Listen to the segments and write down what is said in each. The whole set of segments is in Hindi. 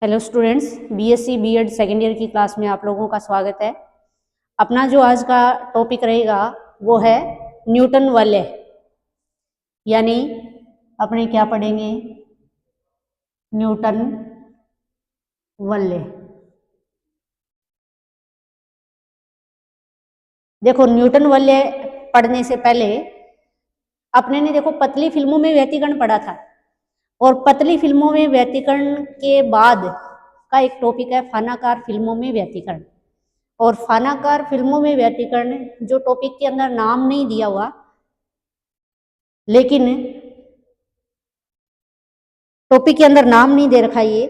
Hello students, BSc BEd second year की क्लास में आप लोगों का स्वागत है। अपना जो आज का टॉपिक रहेगा वो है न्यूटन वलय, यानी अपने क्या पढ़ेंगे, न्यूटन वलय। देखो, न्यूटन वलय पढ़ने से पहले अपने ने देखो पतली फिल्मों में व्यतिकरण पढ़ा था, और पतली फिल्मों में व्यतिकरण के बाद का एक टॉपिक है फानाकार फिल्मों में व्यतिकरण। और फानाकार फिल्मों में व्यतिकरण जो टॉपिक के अंदर नाम नहीं दिया हुआ, लेकिन टॉपिक के अंदर नाम नहीं दे रखा ये,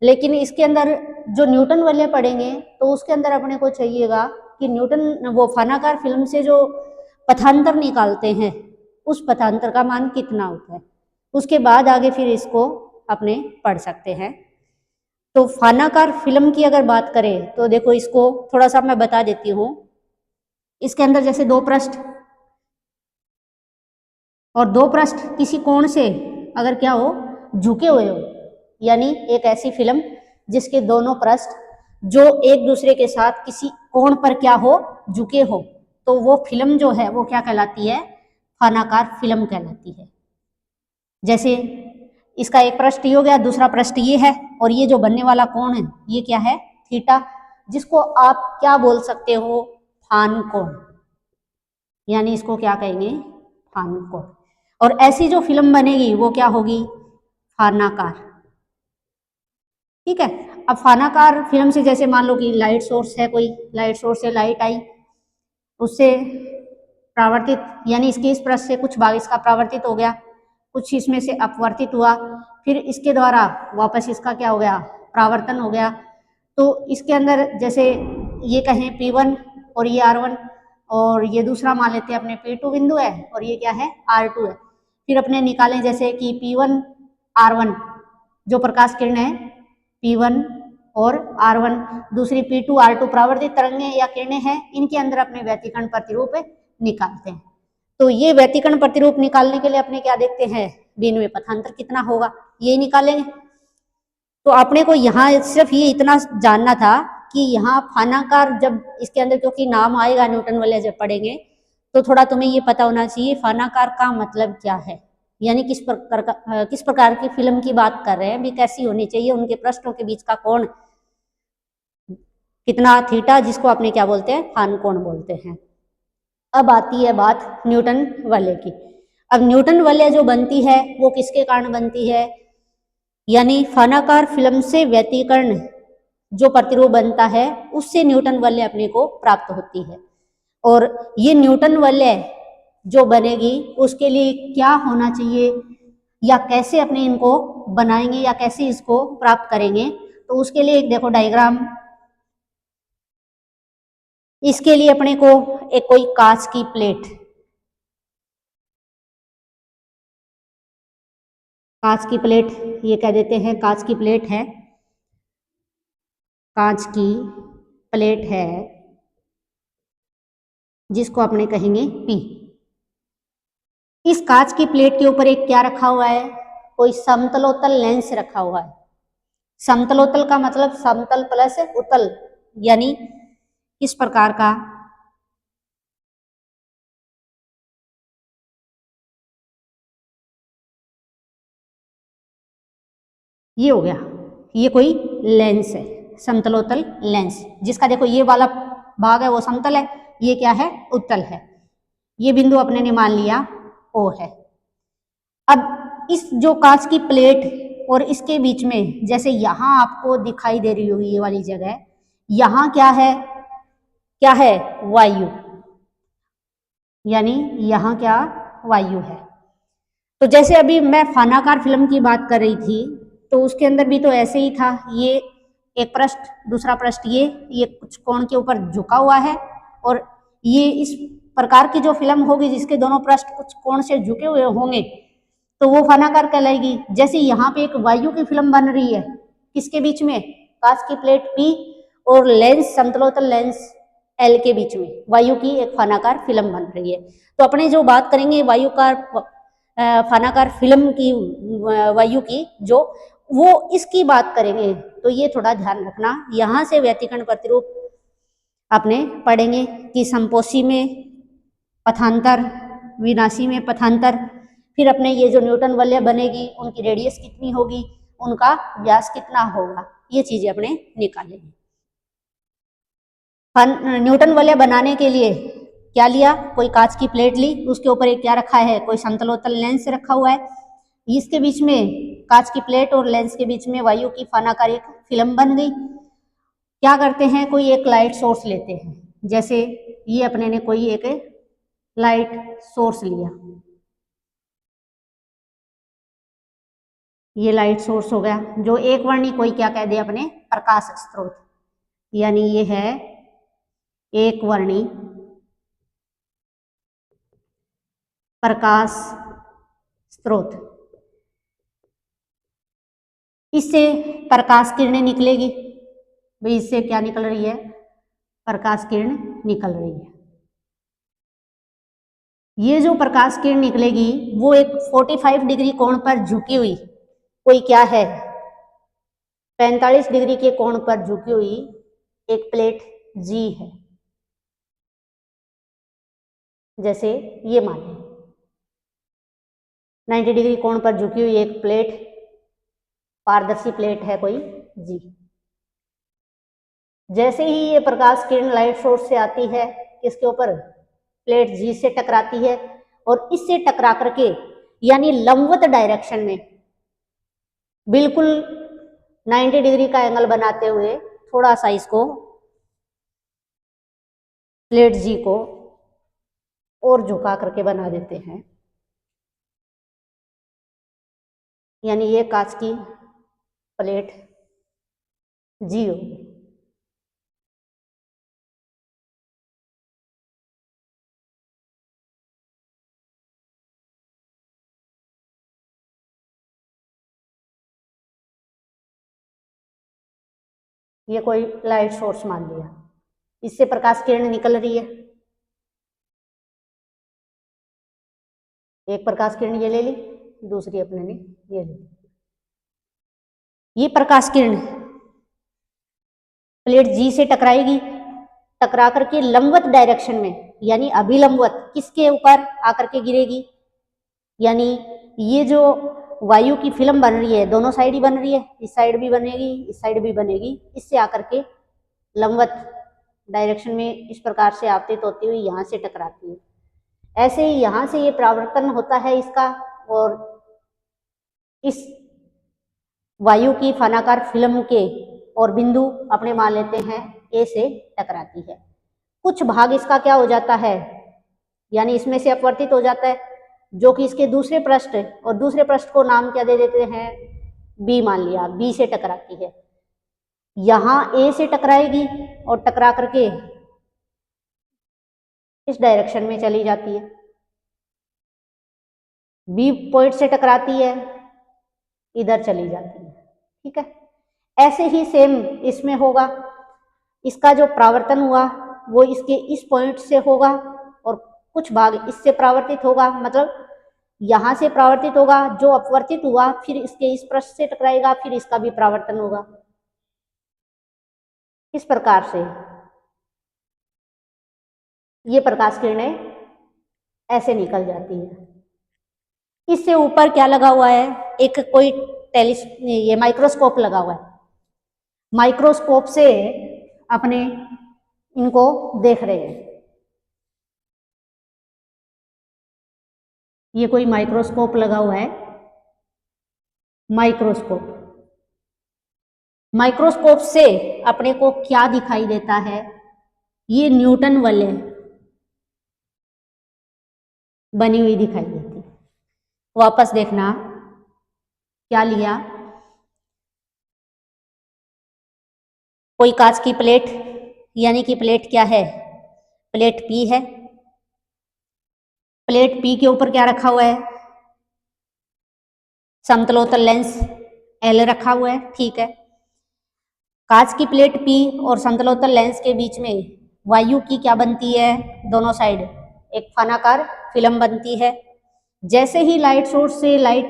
लेकिन इसके अंदर जो न्यूटन वलय पढ़ेंगे तो उसके अंदर अपने को चाहिएगा कि न्यूटन वो फानाकार फिल्म से जो पथांतर निकालते हैं उस पथांतर का मान कितना होता है। उसके बाद आगे फिर इसको अपने पढ़ सकते हैं। तो फानाकार फिल्म की अगर बात करें तो देखो, इसको थोड़ा सा मैं बता देती हूँ। इसके अंदर जैसे दो पृष्ठ और दो पृष्ठ किसी कोण से अगर क्या हो, झुके हुए हो, यानी एक ऐसी फिल्म जिसके दोनों पृष्ठ जो एक दूसरे के साथ किसी कोण पर क्या हो, झुके हो, तो वो फिल्म जो है वो क्या कहलाती है, फानाकार फिल्म कहलाती है। जैसे इसका एक पृष्ठ ये हो गया, दूसरा पृष्ठ ये है, और ये जो बनने वाला कोण है ये क्या है, थीटा, जिसको आप क्या बोल सकते हो, फान कोण, यानी इसको क्या कहेंगे, फान कोण। और ऐसी जो फिल्म बनेगी वो क्या होगी, फानाकार। ठीक है। अब फानाकार फिल्म से जैसे मान लो कि लाइट सोर्स है, कोई लाइट सोर्स से लाइट आई, उससे परावर्तित, यानी इसके इस पृष्ठ से कुछ भाग इसका परावर्तित हो गया, कुछ इसमें से अपवर्तित हुआ, फिर इसके द्वारा वापस इसका क्या हो गया, परावर्तन हो गया। तो इसके अंदर जैसे ये कहें P1 और ये R1, और ये दूसरा मान लेते हैं अपने P2 बिंदु है, और ये क्या है, R2 है। फिर अपने निकालें जैसे कि P1 R1 जो प्रकाश किरण है, P1 और R1, दूसरी P2 R2 परावर्तित तरंगें या किरणें हैं, इनके अंदर अपने व्यतिकरण प्रतिरूप निकालते हैं। तो ये व्यतिकरण प्रतिरूप निकालने के लिए अपने क्या देखते हैं, विनिमय पथांतर कितना होगा, ये निकालेंगे। तो अपने को यहाँ सिर्फ ये इतना जानना था कि यहाँ फानाकार, जब इसके अंदर क्योंकि नाम आएगा न्यूटन वलय जब पढ़ेंगे, तो थोड़ा तुम्हें ये पता होना चाहिए फानाकार का मतलब क्या है, यानी किस प्रकार की फिल्म की बात कर रहे हैं, भी कैसी होनी चाहिए, उनके पृष्ठों के बीच का कोण कितना, थीटा, जिसको अपने क्या बोलते हैं, फान कोण बोलते हैं। अब आती है बात न्यूटन वलय की। अब न्यूटन वलय जो बनती है वो किसके कारण बनती है, यानी फानाकार फिल्म से व्यतिकरण जो प्रतिरूप बनता है उससे न्यूटन वलय अपने को प्राप्त होती है। और ये न्यूटन वलय जो बनेगी उसके लिए क्या होना चाहिए, या कैसे अपने इनको बनाएंगे, या कैसे इसको प्राप्त करेंगे, तो उसके लिए एक देखो डायग्राम। इसके लिए अपने को एक कोई कांच की प्लेट, कांच की प्लेट ये कह देते हैं, कांच की प्लेट है, कांच की प्लेट है जिसको अपने कहेंगे P। इस कांच की प्लेट के ऊपर एक क्या रखा हुआ है, कोई समतलोत्तल लेंस रखा हुआ है। समतलोत्तल का मतलब समतल प्लस उत्तल, यानी इस प्रकार का ये हो गया, ये कोई लेंस है, समतलोत्तल लेंस, जिसका देखो ये वाला भाग है वो समतल है, ये क्या है, उत्तल है। ये बिंदु अपने ने मान लिया O है। अब इस जो कांच की प्लेट और इसके बीच में, जैसे यहां आपको दिखाई दे रही होगी ये वाली जगह, यहां क्या है, क्या है, वायु, यानी यहां क्या, वायु है। तो जैसे अभी मैं फानाकार फिल्म की बात कर रही थी, तो उसके अंदर भी तो ऐसे ही था, ये एक पृष्ठ, दूसरा पृष्ठ ये कुछ कोण के ऊपर झुका हुआ है, और ये इस प्रकार की जो फिल्म होगी जिसके दोनों पृष्ठ कुछ कोण से झुके हुए होंगे, तो वो फानाकार कहलाएगी। जैसे यहाँ पे एक वायु की फिल्म बन रही है, किसके बीच में, कांच की प्लेट P और लेंस, समतलोत्तल लेंस L के बीच में वायु की एक फानाकार फिल्म बन रही है। तो अपने जो बात करेंगे वायु का फानाकार फिल्म की, वायु की, जो वो इसकी बात करेंगे, तो ये थोड़ा ध्यान रखना। यहाँ से व्यतिकरण प्रतिरूप अपने पढ़ेंगे कि संपोषी में पथांतर, विनाशी में पथांतर, फिर अपने ये जो न्यूटन वलय बनेगी उनकी रेडियस कितनी होगी, उनका व्यास कितना होगा, ये चीजें अपने निकालेंगे। न्यूटन वलय बनाने के लिए क्या लिया, कोई कांच की प्लेट ली, उसके ऊपर एक क्या रखा है, कोई समतलोत्तल लेंस रखा हुआ है, इसके बीच में कांच की प्लेट और लेंस के बीच में वायु की फानाकार एक फिल्म बन गई। क्या करते हैं, कोई एक लाइट सोर्स लेते हैं, जैसे ये अपने ने कोई एक लाइट सोर्स लिया, ये लाइट सोर्स हो गया, जो एक वर्णी कोई क्या कह दे अपने प्रकाश स्रोत, यानी ये है एक वर्णी प्रकाश स्रोत। इससे प्रकाश किरणें निकलेगी, भाई इससे क्या निकल रही है, प्रकाश किरण निकल रही है। ये जो प्रकाश किरण निकलेगी वो एक 45 डिग्री कोण पर झुकी हुई कोई क्या है, 45 डिग्री के कोण पर झुकी हुई एक प्लेट जी है, जैसे ये मान लें 90 डिग्री कोण पर झुकी हुई एक प्लेट, पारदर्शी प्लेट है कोई जी। जैसे ही ये प्रकाश किरण लाइट सोर्स से आती है, किसके ऊपर, प्लेट जी से टकराती है, और इससे टकरा करके यानी लंबवत डायरेक्शन में बिल्कुल 90 डिग्री का एंगल बनाते हुए थोड़ा सा इसको प्लेट जी को और झुका करके बना देते हैं, यानी ये कांच की प्लेट जी होगी। ये कोई लाइट सोर्स मान लिया, इससे प्रकाश किरण निकल रही है, एक प्रकाश किरण ये ले ली, दूसरी अपने ने ये ले ली। ये प्रकाश किरण प्लेट जी से टकराएगी, टकरा करके लंबवत डायरेक्शन में यानी अभिलंबवत किसके ऊपर आकर के गिरेगी, यानी ये जो वायु की फिल्म बन रही है दोनों साइड ही बन रही है, इस साइड भी बनेगी इस साइड भी बनेगी, इससे आकर के लंबवत डायरेक्शन में इस प्रकार से आपतित होती हुई यहाँ से टकराती है। ऐसे ही यहाँ से ये परावर्तन होता है इसका, और इस वायु की फानाकार फिल्म के और बिंदु अपने मान लेते हैं ए से टकराती है। कुछ भाग इसका क्या हो जाता है, यानी इसमें से अपवर्तित हो जाता है, जो कि इसके दूसरे पृष्ठ, और दूसरे पृष्ठ को नाम क्या दे देते हैं, बी मान लिया, बी से टकराती है, यहाँ ए से टकराएगी और टकरा करके इस डायरेक्शन में चली जाती है, बी पॉइंट से टकराती है इधर चली जाती है, ठीक है। ऐसे ही सेम इसमें होगा, इसका जो परावर्तन हुआ वो इसके इस पॉइंट से होगा और कुछ भाग इससे परावर्तित होगा, मतलब यहाँ से परावर्तित होगा, जो अपवर्तित हुआ फिर इसके इस पृष्ठ से टकराएगा, फिर इसका भी परावर्तन होगा। इस प्रकार से ये प्रकाश किरणें ऐसे निकल जाती है। इससे ऊपर क्या लगा हुआ है, एक कोई ये माइक्रोस्कोप लगा हुआ है, माइक्रोस्कोप से अपने इनको देख रहे हैं, ये कोई माइक्रोस्कोप लगा हुआ है, माइक्रोस्कोप, माइक्रोस्कोप से अपने को क्या दिखाई देता है, ये न्यूटन वलय बनी हुई दिखाई देती है। वापस देखना क्या लिया, कोई कांच की प्लेट, यानी कि प्लेट क्या है, प्लेट पी है, प्लेट पी के ऊपर क्या रखा हुआ है, समतलोत्तल लेंस एल रखा हुआ है, ठीक है। कांच की प्लेट पी और समतलोत्तल लेंस के बीच में वायु की क्या बनती है, दोनों साइड एक फानाकार फिल्म बनती है। जैसे ही लाइट सोर्स से लाइट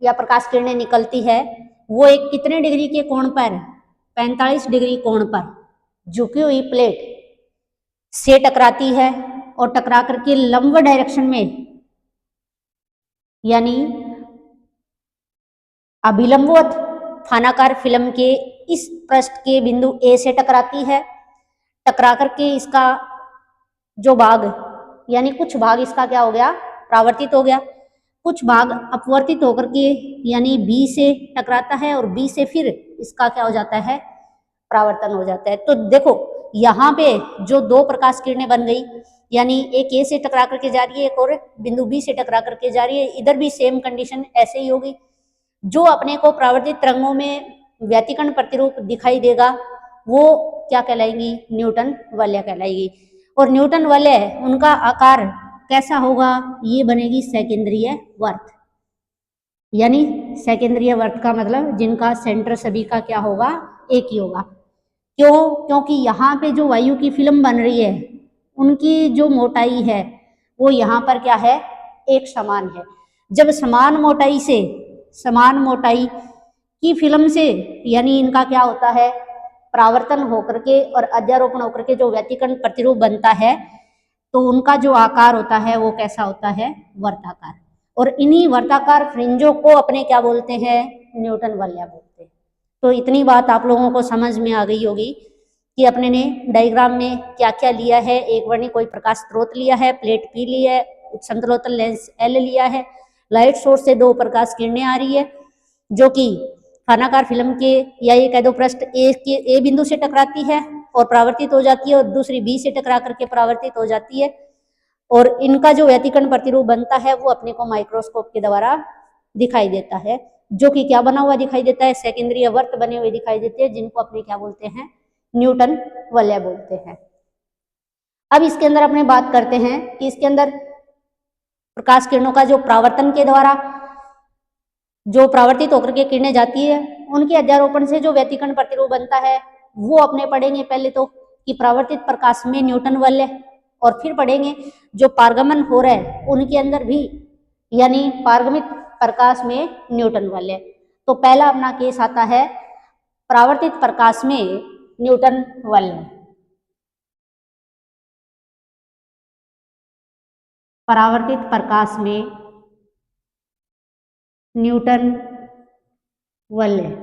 या प्रकाश किरणें निकलती है, वो एक कितने डिग्री के कोण पर, 45 डिग्री कोण पर झुकी हुई प्लेट से टकराती है और टकरा करके लंब डायरेक्शन में यानी अभिलंबवत फानाकार फिल्म के इस पृष्ठ के बिंदु ए से टकराती है। टकरा करके इसका जो भाग यानी कुछ भाग इसका क्या हो गया, परावर्तित हो गया, कुछ भाग अपवर्तित होकर के यानी बी से टकराता है और बी से फिर इसका क्या हो जाता है, परावर्तन हो जाता है। तो देखो यहाँ पे जो दो प्रकाश किरणें बन गई, यानी एक ए से टकरा करके जा रही है, एक और बिंदु बी से टकरा करके जा रही है, इधर भी सेम कंडीशन ऐसे ही होगी। जो अपने को परावर्तित तरंगों में व्यतिकर्ण प्रतिरूप दिखाई देगा वो क्या कहलाएंगी, न्यूटन वलय कहलाएगी। और न्यूटन वलय उनका आकार कैसा होगा, ये बनेगी सेकेंद्रीय वर्त। यानी सेकेंद्रीय वर्त का मतलब जिनका सेंटर सभी का क्या होगा, एक ही होगा। क्यों? क्योंकि यहाँ पे जो वायु की फिल्म बन रही है उनकी जो मोटाई है वो यहाँ पर क्या है, एक समान है। जब समान मोटाई की फिल्म से यानी इनका क्या होता है, परावर्तन होकर के और अध्यारोपण होकर के जो व्यतिकर्ण प्रतिरूप बनता है तो उनका जो आकार होता है वो कैसा होता है, वर्ताकार। और इन्हीं वर्ताकार फ्रिंजों को अपने क्या बोलते हैं, न्यूटन वलय बोलते हैं। तो इतनी बात आप लोगों को समझ में आ गई होगी कि अपने ने डायग्राम में क्या क्या लिया है। एक वर्णी कोई प्रकाश स्रोत लिया है, प्लेट पी ली है, समतलोत्तल लेंस एल लिया है, लाइट सोर्स से दो प्रकाश किरणें आ रही है जो कि फानाकार फिल्म के या ये कह दो पृष्ठ ए बिंदु से टकराती है और परावर्तित हो जाती है और दूसरी बी से टकरा करके परावर्तित हो जाती है। और इनका जो व्यतिकर्ण प्रतिरूप बनता है वो अपने को माइक्रोस्कोप के द्वारा दिखाई देता है, जो कि क्या बना हुआ दिखाई देता है, सेकेंद्रीय वर्त बने हुए दिखाई देते हैं, जिनको अपने क्या बोलते हैं, न्यूटन वलय बोलते हैं। अब इसके अंदर अपने बात करते हैं कि इसके अंदर प्रकाश किरणों का जो परावर्तन के द्वारा जो परावर्तित होकर के किरणें जाती है उनके अध्यारोपण से जो व्यतिकर्ण प्रतिरूप बनता है वो अपने पढ़ेंगे पहले तो कि परावर्तित प्रकाश में न्यूटन वलय, और फिर पढ़ेंगे जो पारगमन हो रहा है उनके अंदर भी यानी पारगमित प्रकाश में न्यूटन वलय। तो पहला अपना केस आता है परावर्तित प्रकाश में न्यूटन वलय। परावर्तित प्रकाश में न्यूटन वलय,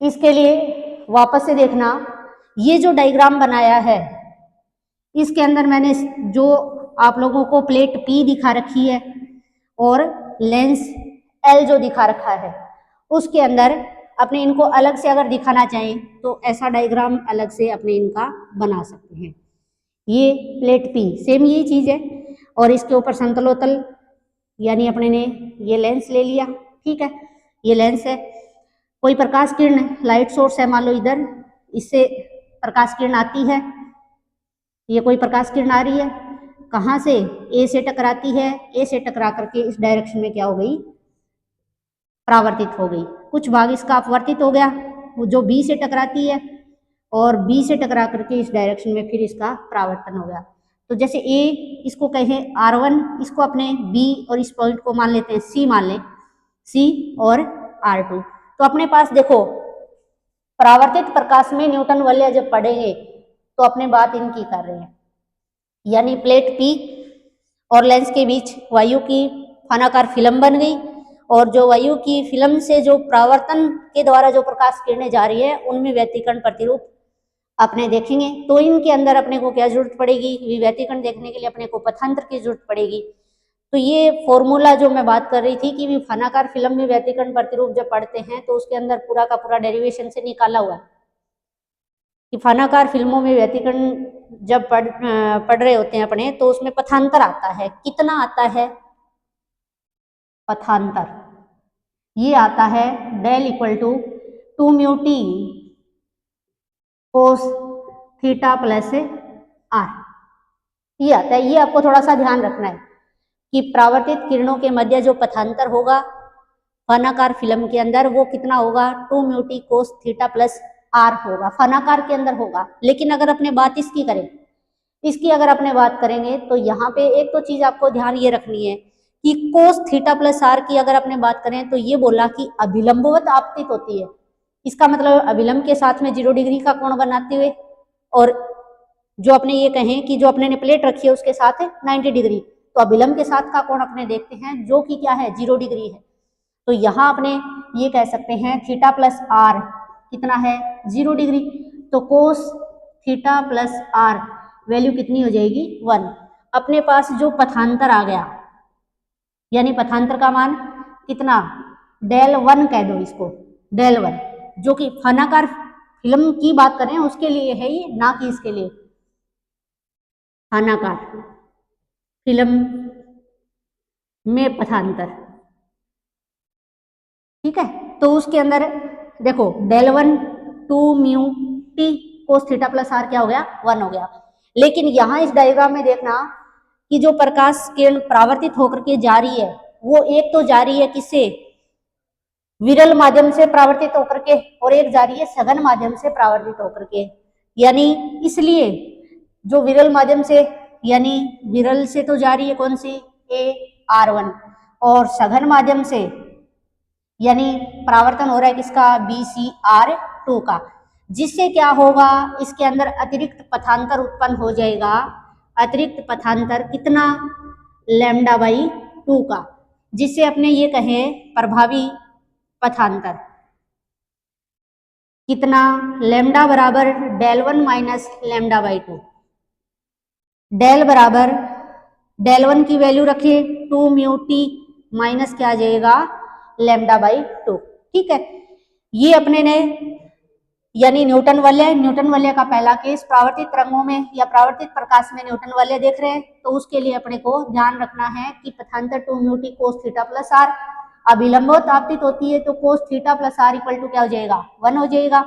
इसके लिए वापस से देखना ये जो डायग्राम बनाया है इसके अंदर मैंने जो आप लोगों को प्लेट पी दिखा रखी है और लेंस एल जो दिखा रखा है उसके अंदर अपने इनको अलग से अगर दिखाना चाहें तो ऐसा डायग्राम अलग से अपने इनका बना सकते हैं। ये प्लेट पी सेम यही चीज है और इसके ऊपर समतलोत्तल यानी अपने ने ये लेंस ले लिया, ठीक है, ये लेंस है, कोई प्रकाश किरण लाइट सोर्स है, मान लो इधर इससे प्रकाश किरण आती है, ये कोई प्रकाश किरण आ रही है, कहाँ से, ए से टकराती है, ए से टकरा करके इस डायरेक्शन में क्या हो गई, परावर्तित हो गई। कुछ भाग इसका अपवर्तित हो गया वो जो बी से टकराती है और बी से टकरा करके इस डायरेक्शन में फिर इसका परावर्तन हो गया। तो जैसे ए इसको कहें R1, इसको अपने बी और इस पॉइंट को मान लेते हैं सी, मान लें सी और R2। तो अपने पास देखो परावर्तित प्रकाश में न्यूटन वलय जब पढ़ेंगे तो अपने बात इनकी कर रहे हैं, यानी प्लेट पी और लेंस के बीच वायु की फानाकार फिल्म बन गई और जो वायु की फिल्म से जो परावर्तन के द्वारा जो प्रकाश किरणें जा रही है उनमें व्यतिकर्ण प्रतिरूप अपने देखेंगे। तो इनके अंदर अपने को क्या जरूरत पड़ेगी, व्यतिकरण देखने के लिए अपने को पथांतर की जरूरत पड़ेगी। तो ये फॉर्मूला जो मैं बात कर रही थी कि फानाकार फिल्म में व्यतिकरण प्रतिरूप जब पढ़ते हैं तो उसके अंदर पूरा का पूरा डेरिवेशन से निकाला हुआ है कि फानाकार फिल्मों में व्यतिकरण जब पढ़ रहे होते हैं अपने तो उसमें पथांतर आता है। कितना आता है पथांतर, ये आता है del equal to 2 mu T cos theta plus r, ये आता है। ये आपको थोड़ा सा ध्यान रखना है कि परावर्तित किरणों के मध्य जो पथांतर होगा फानाकार फिल्म के अंदर वो कितना होगा, 2 mu T cos theta plus r होगा, फानाकार के अंदर होगा। लेकिन अगर अपने बात इसकी करें, इसकी अगर अपने बात करेंगे तो यहाँ पे एक तो चीज आपको ध्यान ये रखनी है कि कोस थीटा प्लस आर की अगर अपने बात करें तो ये बोला कि अभिलंबवत आपतित होती है। इसका मतलब अभिलंब के साथ में 0 डिग्री का कोण बनाते हुए, और जो अपने ये कहें कि जो अपने ने प्लेट रखी है उसके साथ है 90 डिग्री, तो अभिलंब के साथ का कोण अपने देखते हैं जो कि क्या है 0 डिग्री है। तो यहाँ अपने ये कह सकते हैं थीटा प्लस आर कितना है 0 डिग्री, तो cos theta plus r value कितनी हो जाएगी 1। अपने पास जो पथांतर आ गया, यानी पथांतर का मान कितना डेल 1 कह दो इसको, डेल 1, जो कि फनाकार फिल्म की बात करें उसके लिए है ये, ना कि इसके लिए। फनाकार फिल्म में पथांतर, ठीक है। तो उसके अंदर देखो del 1 2 mu T cos theta plus r क्या हो गया 1 हो गया। लेकिन यहाँ इस डायग्राम में देखना कि जो प्रकाश किरण परावर्तित होकर के जा रही है वो एक तो जा रही है किससे, विरल माध्यम से परावर्तित होकर के, और एक जा रही है सघन माध्यम से परावर्तित होकर के। यानी इसलिए जो विरल माध्यम से, यानी विरल से तो जा रही है कौन सी AR1, और सघन माध्यम से यानी परावर्तन हो रहा है किसका BCR2 का, जिससे क्या होगा इसके अंदर अतिरिक्त पथांतर उत्पन्न हो जाएगा। अतिरिक्त पथांतर कितना λ/2 का, जिससे अपने ये कहें प्रभावी पथांतर कितना लैम्डा बराबर डेल 1 माइनस λ/2। डेल बराबर डेल 1 की वैल्यू रखिए 2 म्यू टी माइनस क्या आ जाएगा λ/2, ठीक है। ये अपने ने यानी न्यूटन वलय का पहला केस परावर्तित तरंगों में या परावर्तित प्रकाश में न्यूटन वलय देख रहे हैं, तो उसके लिए अपने को ध्यान रखना है कि पथांतर 2 mu T cos theta plus R, अभिलंबवत आपतित होती है तो cos theta plus R equal to क्या हो जाएगा 1 हो जाएगा।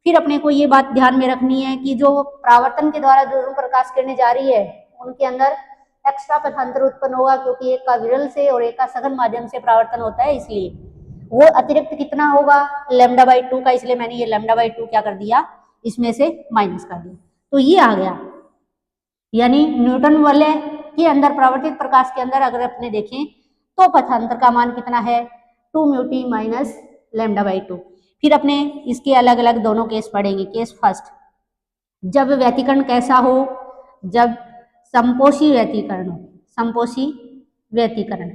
फिर अपने को ये बात ध्यान में रखनी है कि जो परावर्तन के द्वारा जो प्रकाश किरणें जा रही है उनके अंदर एक्स्ट्रा पथांतर उत्पन्न होगा, क्योंकि एक का विरल से और एक का सघन माध्यम से परावर्तन होता है, इसलिए वो अतिरिक्त कितना होगा λ/2 का, इसलिए मैंने ये λ/2 क्या कर दिया इसमें से माइनस कर दिया। तो ये आ गया, यानी न्यूटन वलय के अंदर परावर्तित प्रकाश के अंदर अगर अपने देखें तो पथांतर का मान कितना है 2 म्यू टी माइनस λ/2। फिर अपने इसके अलग अलग दोनों केस पढ़ेंगे। केस फर्स्ट, जब व्यतिकरण कैसा हो, जब संपोषी व्यतिकरण हो। संपोषी व्यतिकरण,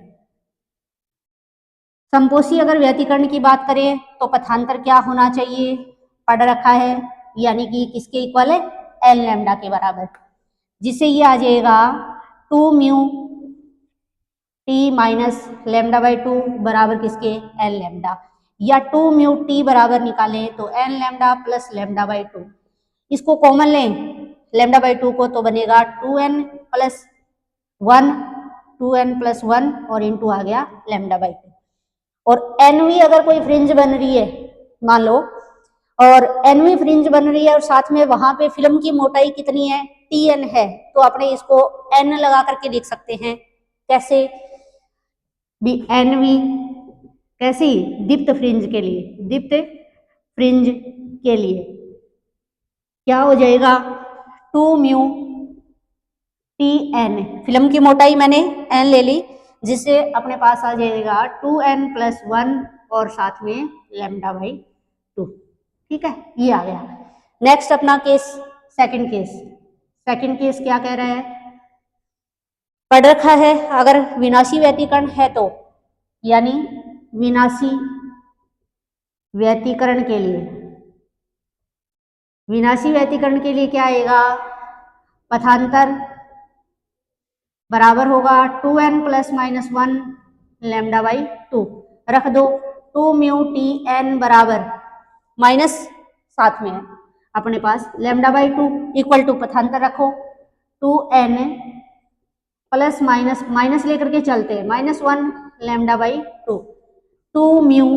संपोषी अगर व्यतिकरण की बात करें तो पथांतर क्या होना चाहिए पढ़ रखा है, यानी कि किसके इक्वल है एल लैम्डा के बराबर, जिससे ये आ जाएगा 2 म्यू टी माइनस λ/2 बराबर किसके एल लैम्डा, या 2 म्यू टी बराबर निकालें तो एन लैम्डा प्लस λ/2। इसको कॉमन लें λ/2 को तो बनेगा 2n प्लस 1, 2n प्लस 1 और इंटू आ गया λ/2। और एनवी अगर कोई फ्रिंज बन रही है मान लो, और एनवी फ्रिंज बन रही है और साथ में वहां पे फिल्म की मोटाई कितनी है TN है, तो अपने इसको N लगा करके लिख सकते हैं। कैसे भी एनवी कैसी दीप्त फ्रिंज के लिए, दीप्त फ्रिंज के लिए क्या हो जाएगा 2 म्यू TN, फिल्म की मोटाई मैंने N ले ली, जिससे अपने पास आ जाएगा 2n प्लस 1 और साथ में λ/2, ठीक है। ये आ गया। नेक्स्ट अपना case second case. Second case क्या कह रहा है पढ़ रखा है, अगर विनाशी व्यतिकरण है तो, यानी विनाशी व्यतिकरण के लिए, विनाशी व्यतिकरण के लिए क्या आएगा पथांतर बराबर होगा 2n प्लस माइनस 1 λ/2, रख दो 2 म्यू TN बराबर माइनस साथ में है अपने पास λ/2 इक्वल टू पथांतर रखो 2n प्लस माइनस माइनस लेकर के चलते हैं -1 λ/2, 2 mu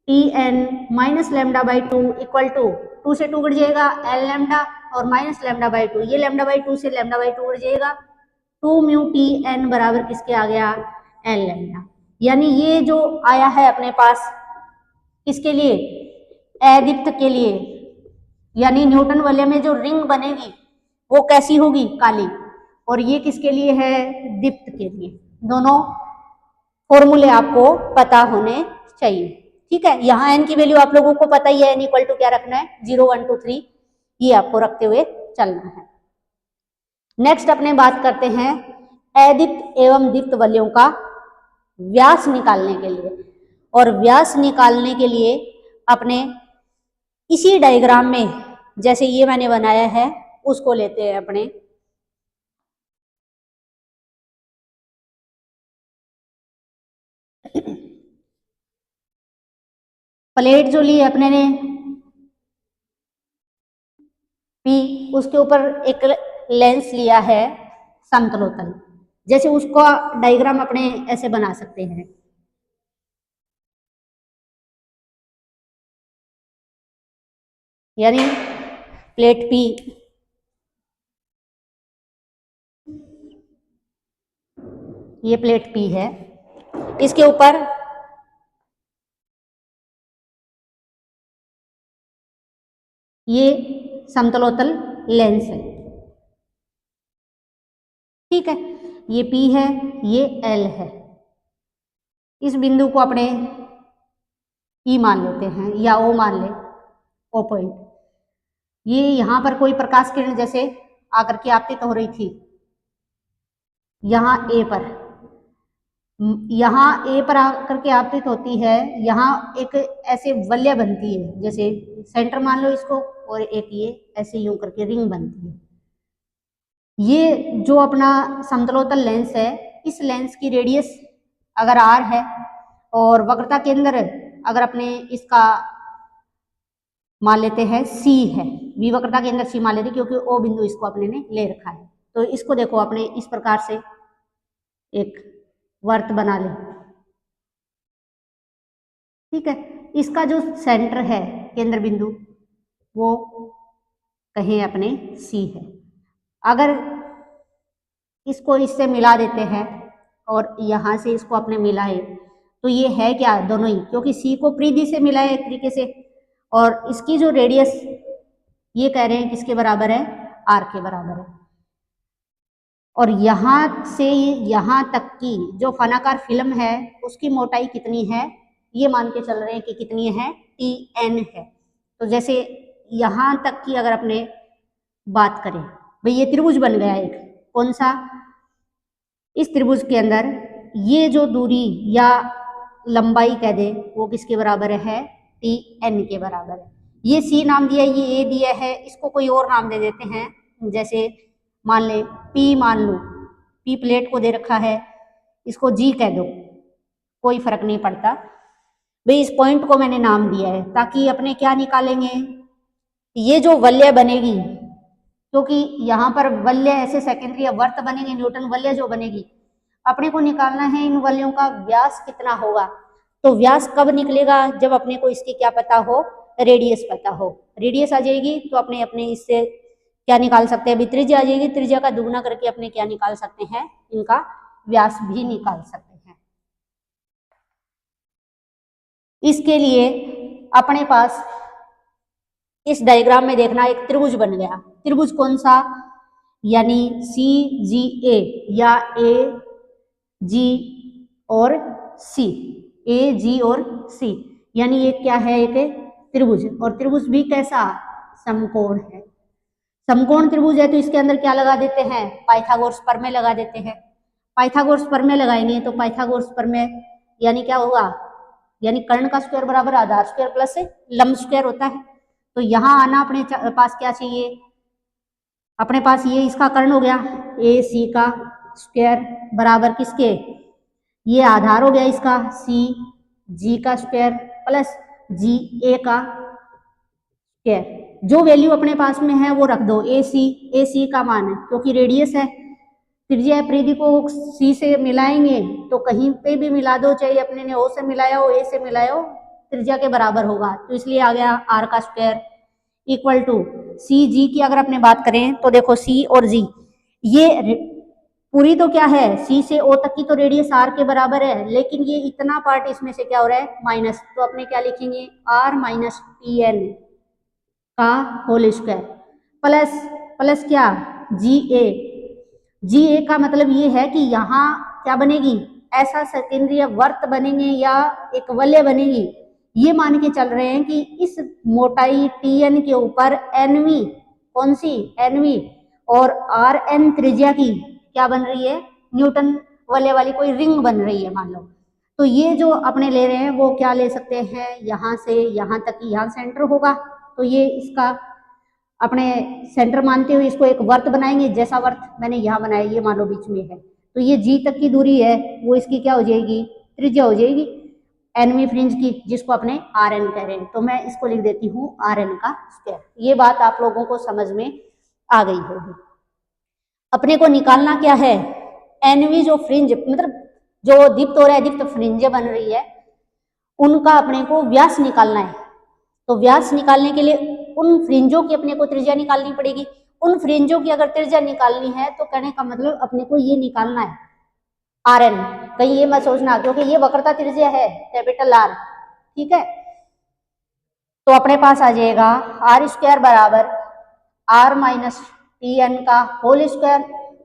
TN minus λ/2 equal to 2 से 2 कट जाएगा L लैम्डा और माइनस λ/2, ये λ/2 से λ/2 कट जाएगा, 2 म्यू TN बराबर किसके आ गया L लैम्डा। यानी ये जो आया है अपने पास किसके लिए अदीप्त के लिए, यानी न्यूटन वलय में जो रिंग बनेगी वो कैसी होगी काली, और ये किसके लिए है दीप्त के लिए, दोनों फॉर्मूले आपको पता होने चाहिए। ठीक है, यहाँ एन की वैल्यू आप लोगों को पता ही है, एन इक्वल टू क्या रखना है, 0 1 2 3, ये आपको रखते हुए चलना है। नेक्स्ट अपने बात करते हैं अदीप्त एवं दीप्त वलयों का व्यास निकालने के लिए। और व्यास निकालने के लिए अपने इसी डायग्राम में जैसे ये मैंने बनाया है उसको लेते हैं अपने। प्लेट जो ली अपने ने पी, उसके ऊपर एक लेंस लिया है समतलोतल, जैसे उसका डायग्राम अपने ऐसे बना सकते हैं। यानी प्लेट पी, ये प्लेट पी है, इसके ऊपर ये समतलोतल लेंस है। ठीक है, ये P है, ये L है। इस बिंदु को अपने E मान लेते हैं या O मान ले, O पॉइंट। ये यहां पर कोई प्रकाश किरण जैसे आकर के आपतित हो रही थी, यहाँ A पर, यहाँ A पर आकर के आपतित होती है, यहाँ एक ऐसे वलय बनती है, जैसे सेंटर मान लो इसको, और एक ये ऐसे यूं करके रिंग बनती है। ये जो अपना समतलोतल लेंस है, इस लेंस की रेडियस अगर r है और वक्रता केंद्र अगर अपने इसका मान लेते हैं c है, v वक्रता केंद्र c मान लेते हैं क्योंकि o बिंदु इसको अपने ने ले रखा है। तो इसको देखो अपने इस प्रकार से एक वर्त बना ले। ठीक है, इसका जो सेंटर है केंद्र बिंदु वो कहीं अपने C है। अगर इसको इससे मिला देते हैं और यहाँ से इसको अपने मिलाए तो ये है क्या, दोनों ही, क्योंकि C को परिधि से मिला है एक तरीके से, और इसकी जो रेडियस ये कह रहे हैं किसके बराबर है, R के बराबर है। और यहाँ से यहाँ तक की जो फनाकार फिल्म है उसकी मोटाई कितनी है, ये मान के चल रहे हैं कि कितनी है, TN है। तो जैसे यहाँ तक की अगर अपने बात करें, भाई ये त्रिभुज बन गया एक, कौन सा, इस त्रिभुज के अंदर ये जो दूरी या लंबाई कह दे वो किसके बराबर है, TN के बराबर है। ये C नाम दिया है, ये A दिया है, इसको कोई और नाम दे देते हैं, जैसे मान ले P मान लो, P प्लेट को दे रखा है, इसको G कह दो, कोई फर्क नहीं पड़ता। भाई इस पॉइंट को मैंने नाम दिया है ताकि अपने क्या निकालेंगे, ये जो वलय बनेगी, क्योंकि यहाँ पर वलय ऐसे सेकेंडरी वर्त बनेंगे, न्यूटन वलय जो बनेगी, अपने को निकालना है इन वलयों का व्यास कितना होगा। तो व्यास कब निकलेगा, जब अपने को इसकी क्या पता हो, रेडियस पता हो। रेडियस आ जाएगी तो अपने अपने इससे क्या निकाल सकते हैं, त्रिज्या आ जाएगी, त्रिज्या का दुगुना करके अपने क्या निकाल सकते हैं, इनका व्यास भी निकाल सकते हैं। इसके लिए अपने पास इस डायग्राम में देखना एक त्रिभुज बन गया। त्रिभुज कौन सा, यानी CGA या AG और C, AG और C, यानी ये क्या है, एक त्रिभुज। और त्रिभुज भी कैसा, समकोण है। समकोण त्रिभुज है तो इसके अंदर क्या लगा देते हैं, पाइथागोरस प्रमेय लगा देते हैं। पाइथागोरस प्रमेय लगाएंगे तो पाइथागोरस प्रमेय यानी क्या होगा, यानी कर्ण का स्क्वायर बराबर आधार स्क्वायर प्लस लंब स्क्वायर होता है। तो यहाँ आना अपने पास क्या चाहिए, अपने पास ये इसका कर्ण हो गया, AC का स्क्वायर बराबर किसके, ये आधार हो गया इसका CG का स्क्वायर प्लस GA का स्क्वायर। जो वैल्यू अपने पास में है वो रख दो, AC का मान है क्योंकि रेडियस है, त्रिज्या परिधि को C से मिलाएंगे तो कहीं पे भी मिला दो, चाहे अपने ने O से मिलाया हो, A से मिलाया हो, त्रिज्या के बराबर होगा। तो इसलिए आ गया R का स्क्वायर इक्वल टू CG की अगर अपने बात करें तो देखो C और G, ये पूरी तो क्या है, C से O तक की तो रेडियस R के बराबर है, लेकिन ये इतना पार्ट इसमें से क्या हो रहा है, माइनस। तो अपने क्या लिखेंगे, R माइनस TN का होल स्क्वायर प्लस क्या, GA का मतलब ये है कि यहाँ क्या बनेगी, ऐसा सेकेंद्रीय वर्त बनेंगे या एक वलय बनेगी। ये मान के चल रहे हैं कि इस मोटाई Tn के ऊपर Nv, कौन सी Nv, और Rn त्रिज्या की क्या बन रही है, न्यूटन वलय वाली कोई रिंग बन रही है मान लो। तो ये जो अपने ले रहे हैं वो क्या ले सकते हैं, यहाँ से यहाँ तक, यहाँ सेंटर होगा, तो ये इसका अपने सेंटर मानते हुए इसको एक वर्त बनाएंगे, जैसा वर्त मैंने यहाँ बनाया, ये मान लो बीच में है, तो ये जी तक की दूरी है वो इसकी क्या हो जाएगी, त्रिज्या हो जाएगी एनवी फ्रिंज की, जिसको अपने आर एन कह रहे हैं। तो मैं इसको लिख देती हूँ आर एन का स्क्वायर। ये बात आप लोगों को समझ में आ गई होगी। अपने को निकालना क्या है, एनवी जो फ्रिंज मतलब जो दीप्त और अदीप्त फ्रिंजें बन रही है उनका अपने को व्यास निकालना है। तो व्यास निकालने के लिए उन फ्रिंजों की अपने को त्रिज्या निकालनी पड़ेगी। उन फ्रिंजों की अगर त्रिज्या निकालनी है तो कहने का मतलब अपने को ये निकालना है आर एन। कहीं ये मत सोचना क्योंकि ये वक्रता त्रिज्या है कैपिटल आर, ठीक है। तो अपने पास आ जाएगा आर स्क्वायर बराबर आर माइनस टी एन का whole square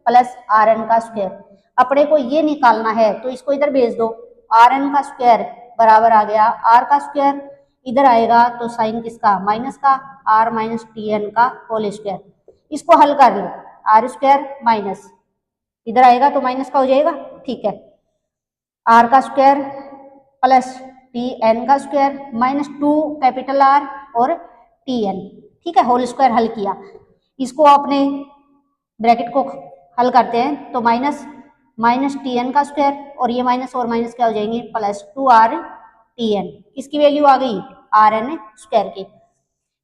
plus r n का स्क्वायर। अपने को ये निकालना है तो इसको इधर भेज दो, आर एन का स्क्वायर बराबर आ गया आर का स्क्वायर, इधर आएगा तो साइन किसका, माइनस का, आर माइनस टी एन का होल स्क्वायर। इसको हल कर लो, आर स्क्वायर माइनस इधर आएगा तो माइनस का हो जाएगा, ठीक है। आर का स्क्वायर प्लस टी एन का स्क्वायर माइनस 2 कैपिटल आर और टी एन, ठीक है, होल स्क्वायर हल किया। इसको अपने ब्रैकेट को हल करते हैं तो माइनस टी एन का स्क्वायर और ये माइनस और माइनस क्या हो जाएंगे, प्लस 2r टी एन। किसकी वैल्यू आ गई, आर एन स्क्वायर की।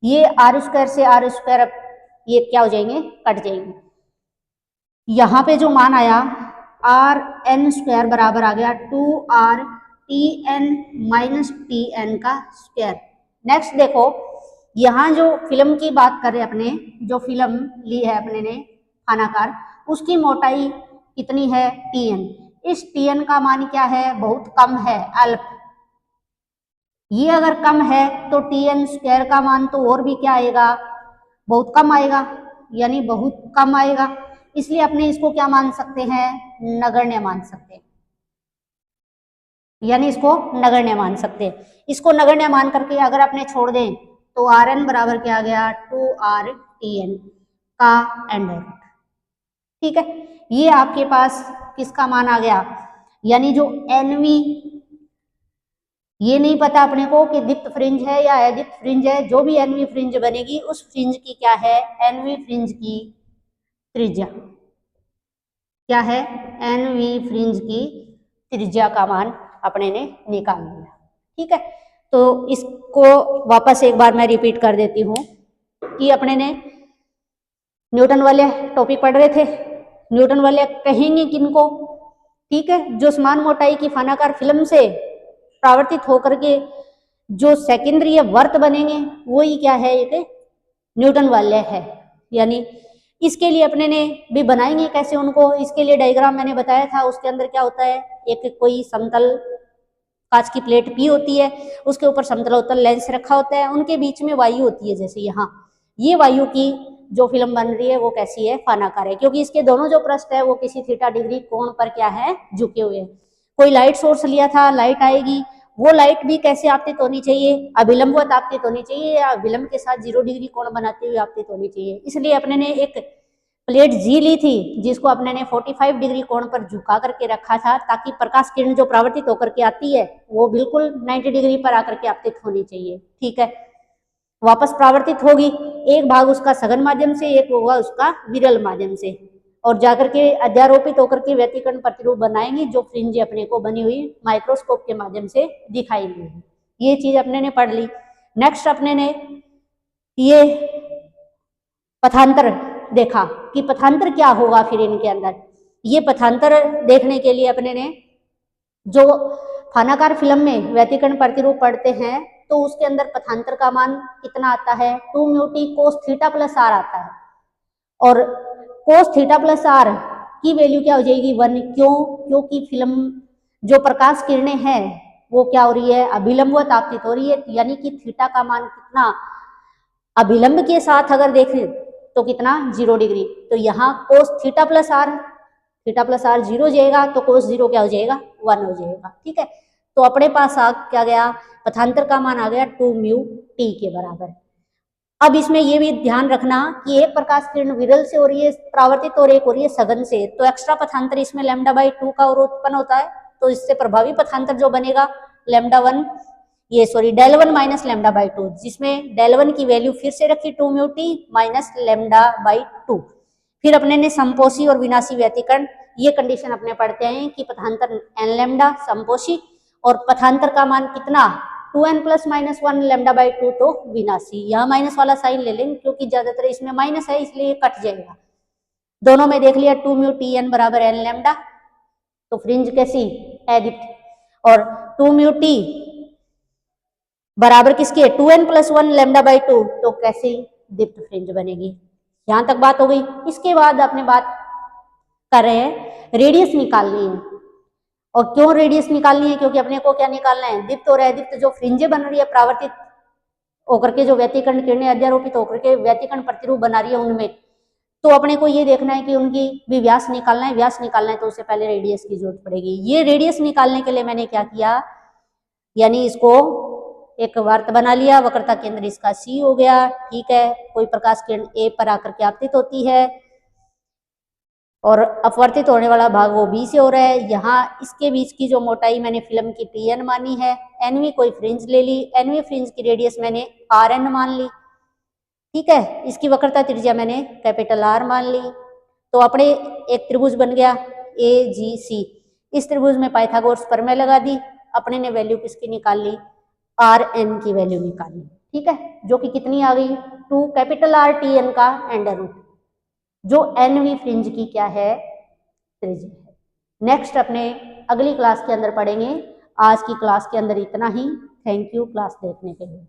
ये आर स्क्वायर से आर स्क्वायर ये क्या हो जाएंगे, कट जाएंगे। यहाँ पे जो मान आया आर एन स्क्वायर बराबर आ गया 2r t n minus t n का स्क्वायर। नेक्स्ट देखो, यहाँ जो फिल्म की बात कर रहे हैं अपने, जो फिल्म ली है अपने ने खानाकार, उसकी मोटाई कितनी है, Tn। इस Tn का मान क्या है, बहुत कम है, अल्प। ये अगर कम है तो Tn स्क्वायर का मान तो और भी क्या आएगा, बहुत कम आएगा, यानी बहुत कम आएगा। इसलिए अपने इसको क्या मान सकते हैं, नगण्य मान सकते हैं, यानी इसको नगण्य मान सकते हैं। इसको नगण्य मान करके अगर अपने छोड़ दें तो आर एन बराबर क्या आ गया, 2r Tn का अंडर रूट, ठीक है। ये आपके पास किसका मान आ गया, यानी जो एनवी, ये नहीं पता अपने को कि दीप्त फ्रिंज है या अदीप्त फ्रिंज है, जो भी एनवी फ्रिंज बनेगी उस फ्रिंज की क्या है, एनवी फ्रिंज की त्रिज्या क्या है, एनवी फ्रिंज की त्रिज्या का मान अपने ने निकाल लिया, ठीक है। तो इसको वापस एक बार मैं रिपीट कर देती हूँ कि अपने ने न्यूटन वाले टॉपिक पढ़ रहे थे। न्यूटन वाले कहेंगे किनको, ठीक है, जो समान मोटाई की फानाकार फिल्म से प्रावर्तित होकर के जो सेकेंद्रीय वर्त बनेंगे वही क्या है, एक न्यूटन वाले है। यानी इसके लिए अपने ने भी बनाएंगे कैसे उनको, इसके लिए डायग्राम मैंने बताया था, उसके अंदर क्या होता है, एक कोई समतल कांच की प्लेट पी होती है, उसके ऊपर समतलोत्तल लेंस रखा होता है, उनके बीच में वायु होती है, जैसे यहाँ ये वायु की जो फिल्म बन रही है वो कैसी है, फानाकार है, क्योंकि इसके दोनों जो पृष्ठ है वो किसी थीटा डिग्री कोण पर क्या है, झुके हुए हैं। कोई लाइट सोर्स लिया था, लाइट आएगी, वो लाइट भी कैसे आपतित होनी चाहिए, अभिलंबवत आपतित होनी चाहिए या विलंब के साथ 0 डिग्री कोण बनाते हुए आपतित होनी चाहिए। इसलिए अपने ने एक प्लेट जी ली थी जिसको अपने ने 45 डिग्री कोण पर झुका करके रखा था, ताकि प्रकाश किरण जो परावर्तित होकर के आती है वो बिल्कुल 90 डिग्री पर आकर के आपतित होनी चाहिए, ठीक है। वापस परावर्तित होगी, एक भाग उसका सघन माध्यम से, एक होगा उसका विरल माध्यम से, और जाकर के अध्यारोपित होकर के व्यतिकरण प्रतिरूप बनाएंगी जो फ्रिंज अपने को बनी हुई माइक्रोस्कोप के माध्यम से दिखाई देगी। ये चीज अपने ने पढ़ ली। नेक्स्ट अपने ने ये पथांतर देखा कि पथांतर क्या होगा फिर इनके अंदर। ये पथांतर देखने के लिए अपने ने जो फानाकार फिल्म में व्यतिकरण प्रतिरूप पढ़ते हैं तो उसके अंदर पथांतर का मान कितना आता है, 2 mu T cos theta plus r आता है, और कोस थीटा प्लस आर की वैल्यू क्या हो जाएगी 1। क्यों, क्योंकि फिल्म जो प्रकाश किरणें हैं वो क्या हो रही है, अभिलंबवत आपतित हो रही है, यानी कि थीटा का मान कितना, अभिलंब के साथ अगर देखें तो कितना, 0 डिग्री। तो यहाँ cos theta plus r theta plus r 0 हो जाएगा तो कोस 0 क्या हो जाएगा 1 हो जाएगा। ठीक है, तो अपने पास क्या गया, पथांतर का मान आ गया 2 म्यू टी के बराबर। अब इसमें ये भी ध्यान रखना कि एक प्रकाश किरण विरल से हो रही है परावर्तित और एक हो रही है सघन से, तो एक्स्ट्रा पथांतर इसमें λ/2 का और उत्पन्न होता है, तो इससे प्रभावी पथांतर जो बनेगा λ1 del1 माइनस λ/2, जिसमें del1 की वैल्यू फिर से रखी 2 म्यू टी माइनस λ/2। फिर अपने ने समपोषी और विनाशी व्यतिकरण, ये कंडीशन अपने पढ़ते हैं कि पथांतर n लैम्डा समपोषी और पथांतर का मान कितना 2n प्लस माइनस 1 λ/2 तो विनाशी। यहाँ माइनस वाला साइन ले लेंगे क्योंकि ज्यादातर इसमें माइनस है इसलिए कट जाएगा। दोनों में देख लिया 2 म्यू टी एन बराबर n लैम्डा, तो फ्रिंज कैसी अदीप्त, और 2 म्यू टी बराबर किसके 2n प्लस 1 λ/2 तो कैसी दीप्त फ्रिंज बनेगी। यहां तक बात हो गई। इसके बाद अपने बात कर रहे हैं रेडियस निकालनी है। और क्यों रेडियस निकालनी है, क्योंकि अपने को क्या निकालना है, दीप्त और अदीप्त जो फ्रिंजें बन रही है परावर्तित होकर के जो व्यतिकरण किरणें अध्यारोपित होकर के व्यतिकरण प्रतिरूप बना रही है उनमें, तो अपने को ये देखना है कि उनकी भी व्यास निकालना है। व्यास निकालना है तो उससे पहले रेडियस की जरूरत पड़ेगी। ये रेडियस निकालने के लिए मैंने क्या किया, यानी इसको एक वर्त बना लिया, वक्रता केंद्र इसका सी हो गया। ठीक है, कोई प्रकाश किरण ए पर आकर के आपतित होती है और अपवर्तित होने वाला भाग वो बी से हो रहा है। यहाँ इसके बीच की जो मोटाई मैंने फिल्म की टी एन मानी है, एनवी कोई फ्रिंज ले ली, एनवी फ्रिंज की रेडियस मैंने आर एन मान ली। ठीक है, इसकी वक्रता त्रिज्या मैंने कैपिटल आर मान ली। तो अपने एक त्रिभुज बन गया ए जी सी। इस त्रिभुज में पाइथागोरस प्रमेय लगा दी, अपने ने वैल्यू किसकी निकाल ली, आर एन की वैल्यू निकाल ली। ठीक है, जो कि कितनी आ गई 2 कैपिटल आर टी एन का अंडर रूट, जो एनवी फ्रिंज की क्या है त्रिज्या है। नेक्स्ट अपने अगली क्लास के अंदर पढ़ेंगे। आज की क्लास के अंदर इतना ही। थैंक यू क्लास देखने के लिए।